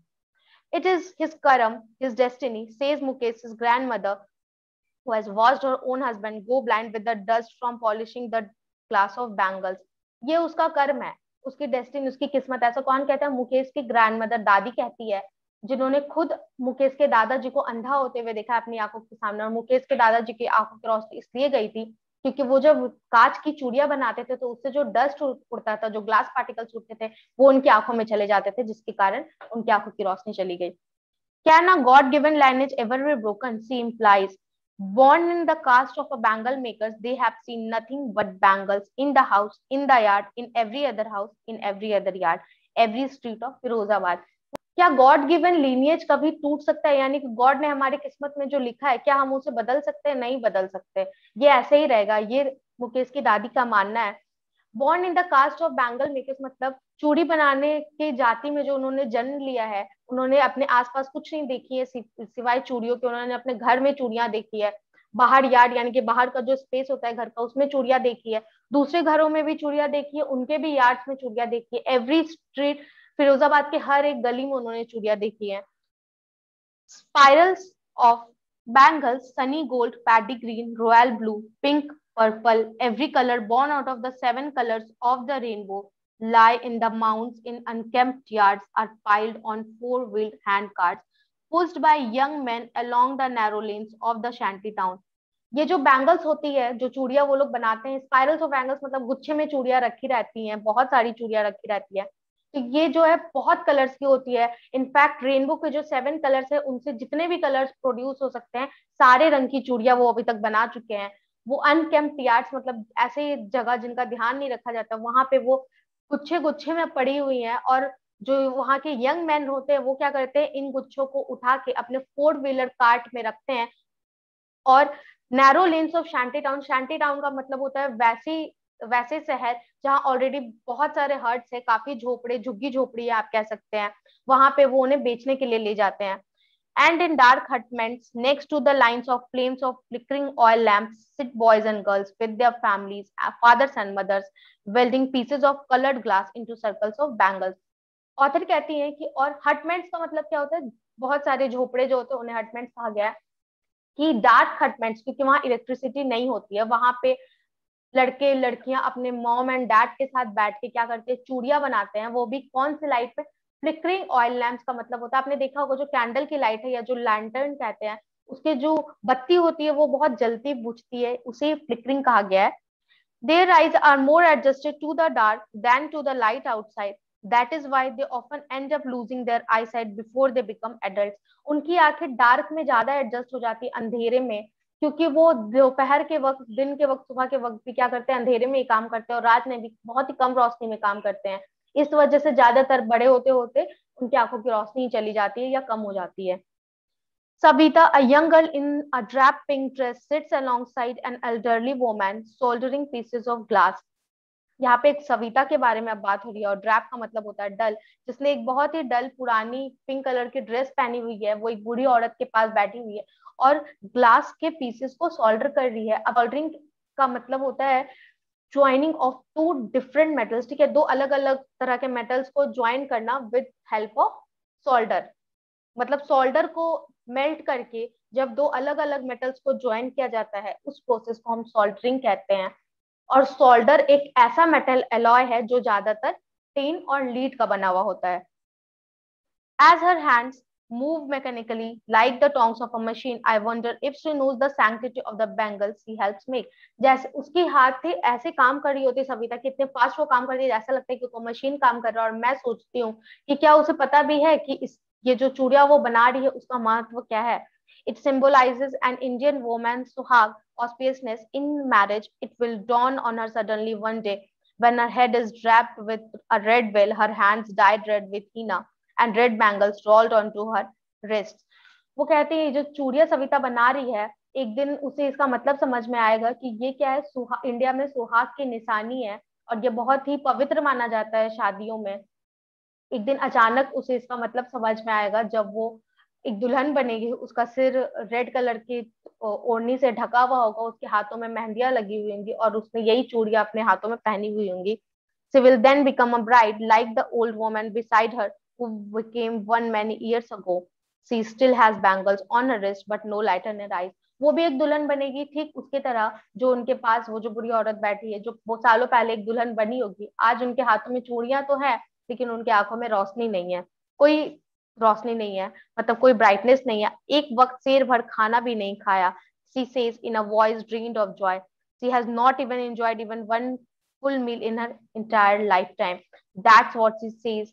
It is his karam, his destiny, says Mukesh's grandmother, who has watched her own husband go blind with the dust from polishing the glass of bangles. ये उसका कर्म है, उसकी डेस्टिनी, उसकी किस्मत। ऐसा कौन कहता है? मुकेश की ग्रैंडमदर, दादी कहती है, जिन्होंने खुद मुकेश के दादाजी को अंधा होते हुए देखा अपनी आंखों के सामने। और मुकेश के दादाजी की आंखों की रोशनी इसलिए गई थी क्योंकि वो जब कांच की चूड़ियां बनाते थे तो उससे जो डस्ट उड़ता था, जो ग्लास पार्टिकल्स उड़ते थे, वो उनकी आंखों में चले जाते थे, जिसके कारण उनकी आंखों की रोशनी चली गई। Can a God-given lineage ever be broken? She implies. Born in the caste of a bangle makers, they have seen nothing but bangles in the house, in the yard, in every other house, in every other yard, every street of Firozabad. क्या God given lineage कभी टूट सकता है? यानी कि God ने हमारी किस्मत में जो लिखा है क्या हम उसे बदल सकते हैं? नहीं बदल सकते, ये ऐसे ही रहेगा, ये मुकेश की दादी का मानना है. Born in the caste of bangle makers मतलब चूड़ी बनाने की जाति में जो उन्होंने जन्म लिया है, उन्होंने अपने आसपास कुछ नहीं देखी है सिवाय चूड़ियों के. उन्होंने अपने घर में चूड़ियां देखी है, बाहर यार्ड यानी कि बाहर का जो स्पेस होता है घर का, उसमें चूड़ियां देखी है, दूसरे घरों में भी चूड़ियां देखी है, उनके भी यार्ड्स में चूड़ियां देखी है, एवरी स्ट्रीट, फिरोजाबाद के हर एक गली में उन्होंने चूड़ियां देखी है. Spirals of bangles, sunny gold, paddy green, royal blue, pink, purple, every color born out of the 7 colors of the rainbow lie in the mounds in unkempt yards are piled on four-wheeled hand carts pushed by young men along the narrow lanes of the shanty town. ये जो bangles होती है, जो चूड़ियां वो लोग बनाते हैं, स्पाइरल्स ऑफ बैंगल्स मतलब गुच्छे में चूड़ियां रखी रहती हैं, बहुत सारी चूड़ियां रखी रहती है. तो ये जो है बहुत कलर्स की होती है. इनफैक्ट रेनबो के जो 7 कलर्स है, उनसे जितने भी कलर्स प्रोड्यूस हो सकते हैं, सारे रंग की चूड़ियां वो अभी तक बना चुके हैं. वो अनकेम्प्ड यार्ड्स मतलब ऐसे जगह जिनका ध्यान नहीं रखा जाता, वहां पे वो गुच्छे गुच्छे में पड़ी हुई हैं. और जो वहां के यंग मैन होते हैं वो क्या करते हैं, इन गुच्छों को उठा के अपने 4 व्हीलर कार्ट में रखते हैं. और narrow lens of shanty town, shanty town का मतलब होता है वैसे शहर जहाँ ऑलरेडी बहुत सारे हट्स है, काफी झोपड़े झुग्गी झोपड़ी है आप कह सकते हैं, वहां पे वो उन्हें बेचने के लिए ले जाते हैं. And in dark hutments next to the lines of flames of flickering oil lamps sit boys and girls with their families, fathers and mothers, welding pieces of colored glass into circles of bangles. Author कहती है कि और hutments का मतलब क्या होता है, बहुत सारे झोपड़े जो होते हैं उन्हें हटमेंट्स कहा गया है. कि डार्क हटमेंट्स क्योंकि वहां इलेक्ट्रिसिटी नहीं होती है, वहां पे लड़के लड़कियां अपने मॉम एंड डैड के साथ बैठ के क्या करते हैं, चूड़ियां बनाते हैं. वो भी कौन सी लाइट पे? फ्लिकरिंग ऑयल लैंप्स का मतलब होता है, आपने देखा होगा जो कैंडल की लाइट है या जो लैंटर्न कहते हैं, उसके जो बत्ती होती है वो बहुत जलती बुझती है, उसे फ्लिकरिंग कहा गया है. Their eyes are more adjusted to the dark than to the light outside. That is why they often end up losing their eyesight before they become adults. उनकी आंखें डार्क में ज्यादा एडजस्ट हो जाती है अंधेरे में, क्योंकि वो दोपहर के वक्त, दिन के वक्त, सुबह के वक्त भी क्या करते हैं, अंधेरे में ही काम करते हैं और रात में भी बहुत ही कम रोशनी में काम करते हैं. इस वजह से ज्यादातर बड़े होते होते उनकी आंखों की रोशनी चली जाती है या कम हो जाती है. Savita, a young girl in a drab pink dress, sits alongside an elderly woman soldering pieces of glass. यहाँ पे एक सविता के बारे में अब बात हो रही है, और ड्रैप का मतलब होता है डल, जिसने एक बहुत ही डल पुरानी पिंक कलर की ड्रेस पहनी हुई है. वो एक बूढ़ी औरत के पास बैठी हुई है और ग्लास के पीसेस को सोल्डर कर रही है. अब सोल्डरिंग का मतलब होता है joining of two different metals. ठीक है, दो अलग अलग तरह के मेटल्स को ज्वाइन करना विद हेल्प ऑफ सोल्डर. मतलब सोल्डर को मेल्ट करके जब दो अलग अलग मेटल्स को ज्वाइन किया जाता है, उस प्रोसेस को हम सोल्डरिंग कहते हैं. और सोल्डर एक ऐसा मेटल एलॉय है जो ज्यादातर टिन और लीड का बना हुआ होता है. As her hands move mechanically like the tongs of a machine, I wonder if she knows the sanctity of the bangles she helps make. जैसे उसकी हाथ थी ऐसे काम कर रही होती सविता, कितने फास्ट वो काम कर रही है, ऐसा लगता है कि कोई मशीन काम कर रहा है. और मैं सोचती हूँ कि क्या उसे पता भी है कि ये जो चूड़िया वो बना रही है उसका महत्व क्या है. It symbolizes an Indian woman's suhag, auspiciousness in marriage. It will dawn on her suddenly one day when her head is wrapped with a red veil, her hands dyed red with henna, and red bangles rolled onto her wrists. वो कहती है जो चूड़िया सविता बना रही है, एक दिन उसे इसका मतलब समझ में आएगा कि ये क्या है, इंडिया में सुहाग की निशानी है और ये बहुत ही पवित्र माना जाता है शादियों में. एक दिन अचानक उसे इसका मतलब समझ में आएगा जब वो एक दुल्हन बनेगी, उसका सिर रेड कलर की ओढ़नी से ढका हुआ होगा, उसके हाथों में मेहंदियां लगी हुई होंगी और उसने यही चूड़ियां अपने हाथों में पहनी हुई होंगी. She will then become a bride like the old woman beside her who became one many years ago. She still has bangles on her wrist but no light in her eyes. वो भी एक दुल्हन बनेगी ठीक उसके तरह जो उनके पास वो जो बुरी औरत बैठी है, जो वो सालों पहले एक दुल्हन बनी होगी. आज उनके हाथों में चूड़ियां तो है लेकिन उनकी आंखों में रोशनी नहीं है, कोई रोशनी नहीं है, मतलब कोई ब्राइटनेस नहीं है. एक वक्त शेर भर खाना भी नहीं खाया. She says in a voice drained of joy. She has not even enjoyed even one full meal in her entire lifetime. That's what she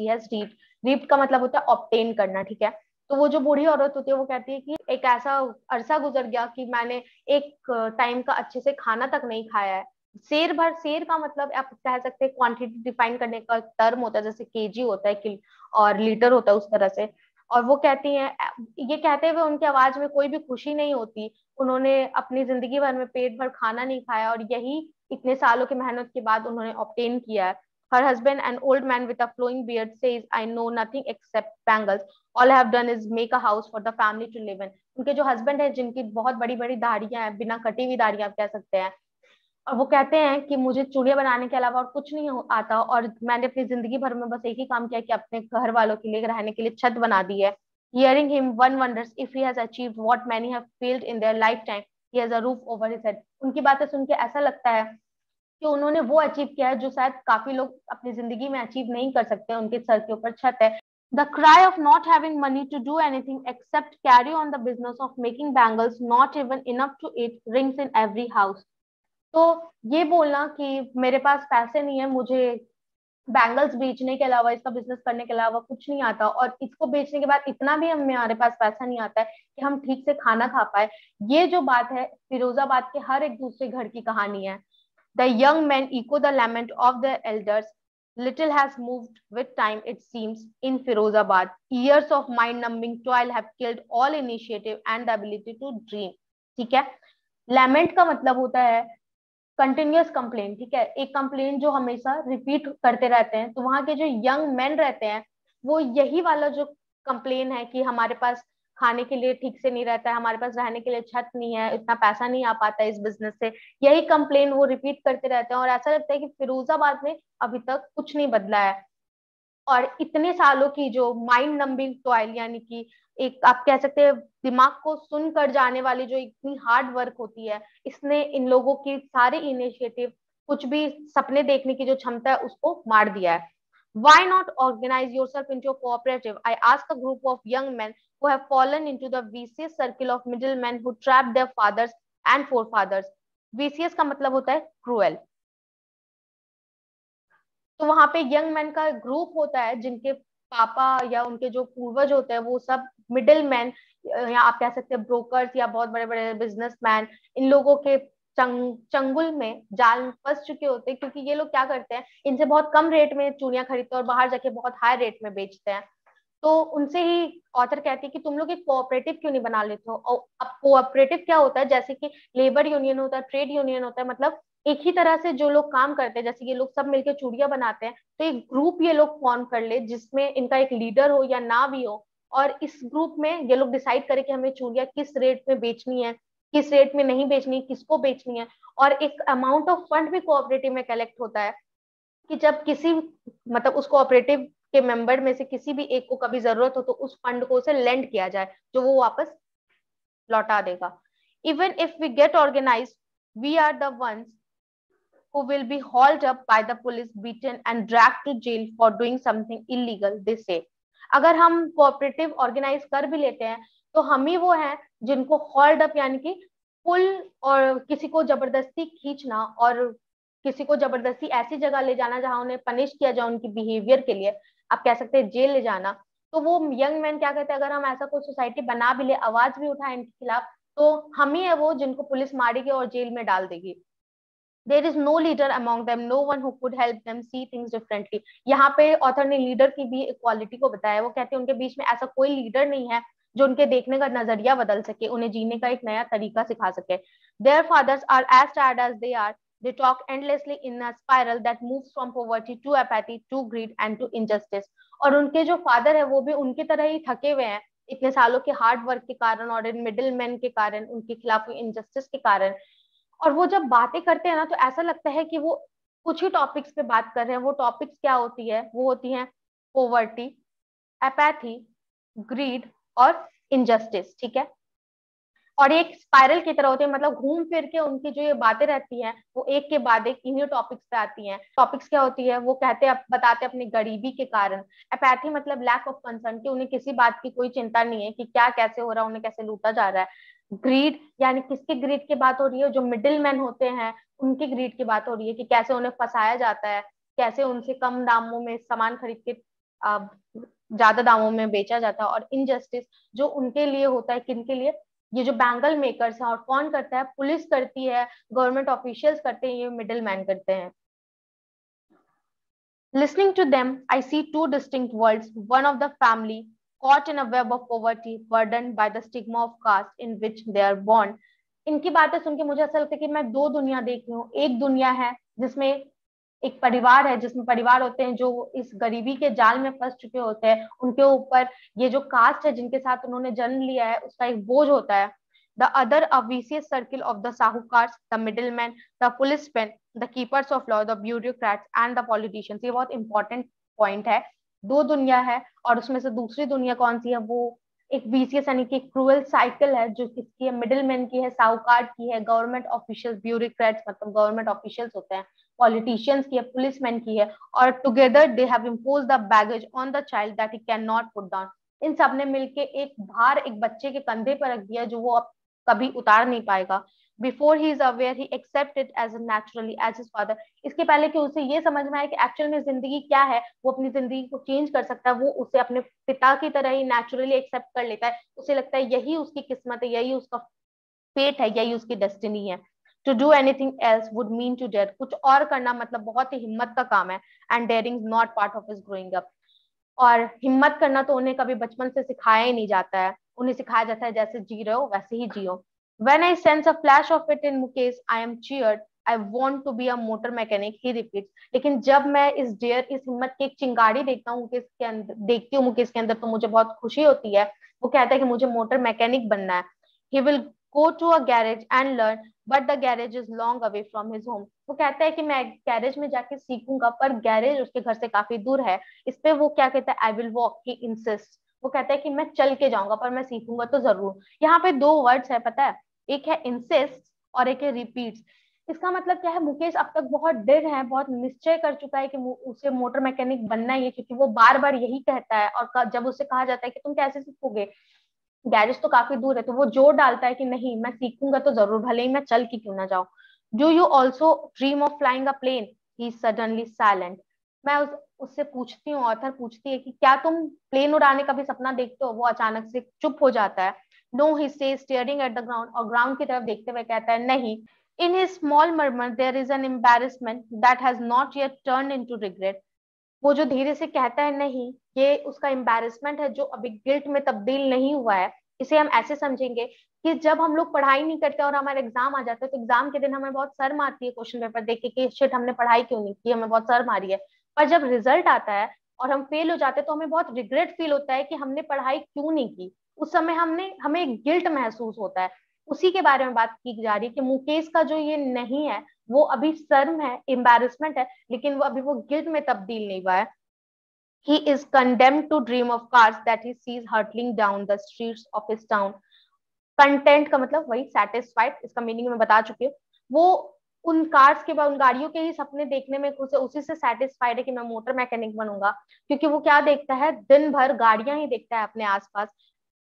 has reaped. Reaped का मतलब होता है obtain करना. ठीक है, तो वो जो बूढ़ी औरत होती है वो कहती है कि एक ऐसा अरसा गुजर गया कि मैंने एक टाइम का अच्छे से खाना तक नहीं खाया है। शेर भर, शेर का मतलब आप कह सकते हैं क्वांटिटी डिफाइन करने का टर्म होता है, जैसे केजी होता है किल और लीटर होता है, उस तरह से। और वो कहती हैं, ये कहते हुए उनकी आवाज में कोई भी खुशी नहीं होती। उन्होंने अपनी जिंदगी भर में पेट भर खाना नहीं खाया और यही इतने सालों की मेहनत के बाद उन्होंने ऑब्टेन किया है। Her husband, an old man with a flowing beard, says, I know nothing except bangles, all I have done is make a house for the family to live in. उनके जो हस्बैंड है, जिनकी बहुत बड़ी बड़ी दाढ़ियां हैं, बिना कटी हुई दाढ़ियां आप कह सकते हैं, और वो कहते हैं कि मुझे चूड़ियां बनाने के अलावा और कुछ नहीं आता, और मैंने अपनी जिंदगी भर में बस एक ही काम किया कि अपने घर वालों के लिए रहने के लिए छत बना दी है। Hearing him, one wonders if he has achieved what many have failed in their lifetime. He has a roof over his head. उनकी बातें सुन के ऐसा लगता है कि उन्होंने वो अचीव किया है जो शायद काफी लोग अपनी जिंदगी में अचीव नहीं कर सकते। उनके सर के ऊपर छत है। The cry of not having money to do anything except carry on the business of making bangles, not even enough to eat, rings in every house. तो ये बोलना कि मेरे पास पैसे नहीं है, मुझे बैंगल्स बेचने के अलावा, इसका बिजनेस करने के अलावा कुछ नहीं आता, और इसको बेचने के बाद इतना भी हमारे पास पैसा नहीं आता है कि हम ठीक से खाना खा पाए, ये जो बात है फिरोजाबाद के हर एक दूसरे घर की कहानी है। The young man echo the lament of the elders, little has moved with time it seems in Firozabad, years of mind numbing toil have killed all initiative and the ability to dream. ठीक है, lament का मतलब होता है continuous complain. ठीक है, एक complain जो हमेशा रिपीट करते रहते हैं। तो वहां के जो यंग मैन रहते हैं वो यही वाला जो कंप्लेन है कि हमारे पास खाने के लिए ठीक से नहीं रहता है, हमारे पास रहने के लिए छत नहीं है, इतना पैसा नहीं आ पाता है इस बिजनेस से, यही कंप्लेन वो रिपीट करते रहते हैं। और ऐसा लगता है कि फिरोजाबाद में अभी तक कुछ नहीं बदला है। और इतने सालों की जो माइंड नंबिंग टॉयल, यानी कि एक आप कह सकते हैं दिमाग को सुन कर जाने वाली जो इतनी हार्ड वर्क होती है, इसने इन लोगों की सारे इनिशिएटिव, कुछ भी सपने देखने की जो क्षमता है, उसको मार दिया है। Why not organize yourself into a cooperative? I ask a group of young men who have fallen into the vicious circle of middlemen who trapped their fathers and forefathers. Vicious का मतलब होता है cruel। तो वहां पे young man का group होता है जिनके पापा या उनके जो पूर्वज होते हैं वो सब मिडिल मैन, या आप कह सकते हैं ब्रोकर्स या बहुत बड़े बड़े बिजनेसमैन, इन लोगों के चंगुल में जाल में फंस चुके होते हैं। क्योंकि ये लोग क्या करते हैं, इनसे बहुत कम रेट में चूड़ियां खरीदते हैं और बाहर जाके बहुत हाई रेट में बेचते हैं। तो उनसे ही ऑथर कहती है कि तुम लोग एक कोऑपरेटिव क्यों नहीं बना लेते हो। और अब कोऑपरेटिव क्या होता है, जैसे कि लेबर यूनियन होता है, ट्रेड यूनियन होता है, मतलब एक ही तरह से जो लोग काम करते हैं, जैसे ये लोग सब मिलकर चूड़ियां बनाते हैं, तो एक ग्रुप ये लोग फॉर्म कर ले जिसमें इनका एक लीडर हो या ना भी हो, और इस ग्रुप में ये लोग डिसाइड करें कि हमें चूड़ियां किस रेट में बेचनी है, किस रेट में नहीं बेचनी है, किसको बेचनी है। और एक अमाउंट ऑफ फंड भी कोऑपरेटिव में कलेक्ट होता है कि जब किसी, मतलब उस कोऑपरेटिव के मेंबर में से किसी भी एक को कभी जरूरत हो तो उस फंड को उसे लेंड किया जाए जो वो वापस लौटा देगा। Even if we get organise, we are the ones who will be hauled up by the police, beaten and dragged to jail for doing something illegal, they say. अगर हम कोऑपरेटिव ऑर्गेनाइज कर भी लेते हैं तो हम ही वो हैं जिनको हॉल्ड अप, यानी कि पुल, और किसी को जबरदस्ती खींचना और किसी को जबरदस्ती ऐसी जगह ले जाना जहां उन्हें पनिश किया जाए उनकी बिहेवियर के लिए, आप कह सकते हैं जेल ले जाना। तो वो यंग मैन क्या कहते हैं, अगर हम ऐसा कोई सोसाइटी बना भी ले, आवाज भी उठाए इनके खिलाफ, तो हम ही है वो जिनको पुलिस मारेगी और जेल में डाल देगी। There is no leader among them, no one who could help them see things differently. यहाँ पे ऑथर ने लीडर की भी इक्वालिटी को बताया। वो कहते हैं उनके बीच में ऐसा कोई लीडर नहीं है जो उनके देखने का नजरिया बदल सके, उन्हें जीने का एक नया तरीका सिखा सके। Their fathers are as tired as they are, they talk endlessly in a spiral that moves from poverty to apathy to greed and to injustice। और उनके जो फादर है वो भी उनकी तरह ही थके हुए हैं इतने सालों के हार्ड वर्क के कारण और इन मिडिल मैन के कारण, उनके खिलाफ हुई इनजस्टिस के कारण। और वो जब बातें करते हैं ना तो ऐसा लगता है कि वो कुछ ही टॉपिक्स पे बात कर रहे हैं। वो टॉपिक्स क्या होती है, वो होती हैं पोवर्टी, एपैथी, ग्रीड और इनजस्टिस। ठीक है, और एक स्पाइरल की तरह होती है, मतलब घूम फिर के उनकी जो ये बातें रहती हैं वो एक के बाद एक इन्हीं टॉपिक्स पे आती हैं। टॉपिक्स क्या होती है, वो कहते हैं, बताते अपनी गरीबी के कारण। एपैथी मतलब लैक ऑफ कंसर्न, कि उन्हें किसी बात की कोई चिंता नहीं है कि क्या कैसे हो रहा है, उन्हें कैसे लूटा जा रहा है। ग्रीड यानी किसकी ग्रीड की बात हो रही है, जो मिडिल मैन होते हैं उनकी ग्रीड की बात हो रही है कि कैसे उन्हें फंसाया जाता है, कैसे उनसे कम दामों में सामान खरीद के ज्यादा दामों में बेचा जाता है। और इनजस्टिस जो उनके लिए होता है, किनके लिए, ये जो बैंगल मेकर्स हैं। और कौन करता है? पुलिस करती है, गवर्नमेंट ऑफिशियल्स करते हैं, ये मिडिल मैन करते हैं। Listening to them, I see two distinct worlds, one of the family caught in a web of poverty, burdened by the stigma of caste in which they are born. इनकी बातें सुन के मुझे ऐसा लगता है कि मैं दो दुनिया देख रही हूँ। एक दुनिया है जिसमें एक परिवार है, जिसमें परिवार होते हैं जो इस गरीबी के जाल में फंस चुके होते हैं, उनके ऊपर ये जो कास्ट है जिनके साथ उन्होंने जन्म लिया है उसका एक बोझ होता है। The other a vicious circle of the sahukars, the middleman, the policeman, the keepers of law, the bureaucrats and the politicians. ये बहुत इंपॉर्टेंट पॉइंट है। दो दुनिया है और उसमें से दूसरी दुनिया कौन सी है? वो एक वीसीएस यानी कि क्रूअल साइकिल है जो किसकी है? मिडिलमैन की है, साहूकार की है, गवर्नमेंट ऑफिशियल्स, ब्यूरोक्रेट्स मतलब गवर्नमेंट ऑफिशियल्स होते हैं, पॉलिटिशियंस की है, पुलिसमैन की है। और together they have impose the baggage on the child that he can not put down. इन सब ने मिलके एक भार एक बच्चे के कंधे पर रख दिया जो वो अब कभी उतार नहीं पाएगा। Before he is aware he accept it as naturally as his father. इसके पहले कि उसे ये समझ में आए कि एक्चुअल में जिंदगी क्या है, वो अपनी जिंदगी को चेंज कर सकता है, वो उसे अपने पिता की तरह ही नेचुरली एक्सेप्ट कर लेता है। उसे लगता है यही उसकी किस्मत है, यही उसका फेट है, यही उसकी डेस्टिनी है। To do anything else would mean to dare. कुछ और करना मतलब बहुत ही हिम्मत का काम है। And daring not part of his growing up. और हिम्मत करना तो उन्हें कभी बचपन से सिखाया ही नहीं जाता है। उन्हें सिखाया जाता है जैसे जी रहे हो वैसे ही जियो। When I sense a flash of it in Mukesh, I am cheered. I want to be a motor mechanic, he repeats. लेकिन जब मैं इस हिम्मत की एक चिंगारी देखता हूँ मुकेश के अंदर, देखती हूँ मुकेश के अंदर, तो मुझे बहुत खुशी होती है। वो कहता है कि मुझे मोटर मैकेनिक बनना है। He will go to a garage and learn, but the garage is long away from his home. वो कहता है कि मैं गैरेज में जाके सीखूंगा, पर गैरेज उसके घर से काफी दूर है। इस पे वो क्या कहता है? I will walk, he insists. वो कहता है कि मैं चल के जाऊंगा पर मैं सीखूंगा तो जरूर। यहाँ पे दो वर्ड्स है पता है, एक है इंसिस्ट और एक है रिपीट्स। इसका मतलब क्या है? मुकेश अब तक बहुत दृढ़ है, बहुत निश्चय कर चुका है कि उसे मोटर मैकेनिक बनना ही है, क्योंकि वो बार बार यही कहता है। और जब उसे कहा जाता है कि तुम कैसे सीखोगे, गैरेज तो काफी दूर है, तो वो जोर डालता है कि नहीं मैं सीखूंगा तो जरूर, भले ही मैं चल के क्यों ना जाऊं। Do you also dream of flying a plane? He suddenly silent. मैं उससे पूछती हूँ, ऑथर पूछती है कि क्या तुम प्लेन उड़ाने का भी सपना देखते हो? वो अचानक से चुप हो जाता है। No, he stays staring at the ground. और ग्राउंड की तरफ देखते हुए कहता है नहीं। In his small murmur there is an embarrassment that has not yet turn into regret. वो जो धीरे से कहता है नहीं, ये उसका एम्बैरेसमेंट है जो अभी गिल्ट में तब्दील नहीं हुआ है। इसे हम ऐसे समझेंगे कि जब हम लोग पढ़ाई नहीं करते और हमारे एग्जाम आ जाते हैं, तो एग्जाम के दिन हमें बहुत शर्म आती है क्वेश्चन पेपर देख के कि शिट हमने पढ़ाई क्यों नहीं की, हमें बहुत शर्म आ रही है। पर जब रिजल्ट आता है और हम फेल हो जाते हैं तो हमें बहुत रिग्रेट फील होता है कि हमने पढ़ाई क्यों नहीं की। उस समय हमें गिल्ट महसूस होता है। उसी के बारे में बात की जा रही है कि मुकेश का जो ये नहीं है वो अभी शर्म है, एम्बैरेसमेंट है, लेकिन वो अभी वो गिल्ट में तब्दील नहीं हुआ है। He is condemned to dream of cars that he sees hurtling down the streets of his town. Content का मतलब वही satisfied, इसका मीनिंग मैं बता चुकी हूँ। वो उन कार्स के बाद उन गाड़ियों के ही सपने देखने में खुश है, उसी से सेटिस्फाइड है कि मैं मोटर मैकेनिक बनूंगा। क्योंकि वो क्या देखता है? दिन भर गाड़ियां ही देखता है अपने आसपास।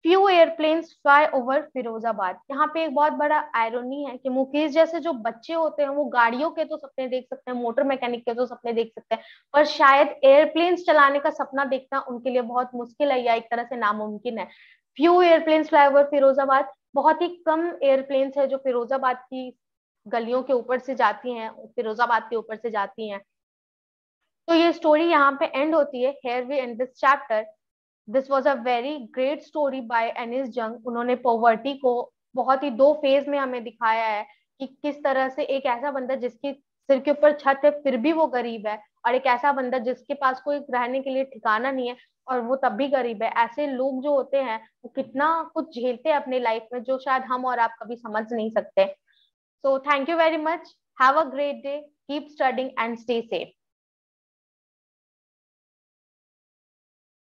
Few airplanes fly over Firozabad. यहाँ पे एक बहुत बड़ा आयरोनी है कि मुकेश जैसे जो बच्चे होते हैं वो गाड़ियों के तो सपने देख सकते हैं, मोटर मैकेनिक के तो सपने देख सकते हैं, पर शायद एयरप्लेन्स चलाने का सपना देखना उनके लिए बहुत मुश्किल है या एक तरह से नामुमकिन है। Few airplanes fly over Firozabad. बहुत ही कम एयरप्लेन्स है जो फिरोजाबाद की गलियों के ऊपर से जाती हैं, फिरोजाबाद के ऊपर से जाती हैं। तो ये स्टोरी यहाँ पे एंड होती है। Here we end this chapter. This was a very great story by Anees Jung. उन्होंने पॉवर्टी को बहुत ही दो फेज में हमें दिखाया है कि किस तरह से एक ऐसा बंदा जिसके सिर के ऊपर छत है फिर भी वो गरीब है, और एक ऐसा बंदा जिसके पास कोई रहने के लिए ठिकाना नहीं है और वो तब भी गरीब है। ऐसे लोग जो होते हैं वो कितना कुछ झेलते हैं अपनी लाइफ में जो शायद हम और आप कभी समझ नहीं सकते। So thank you very much, have a great day, keep studying and stay safe.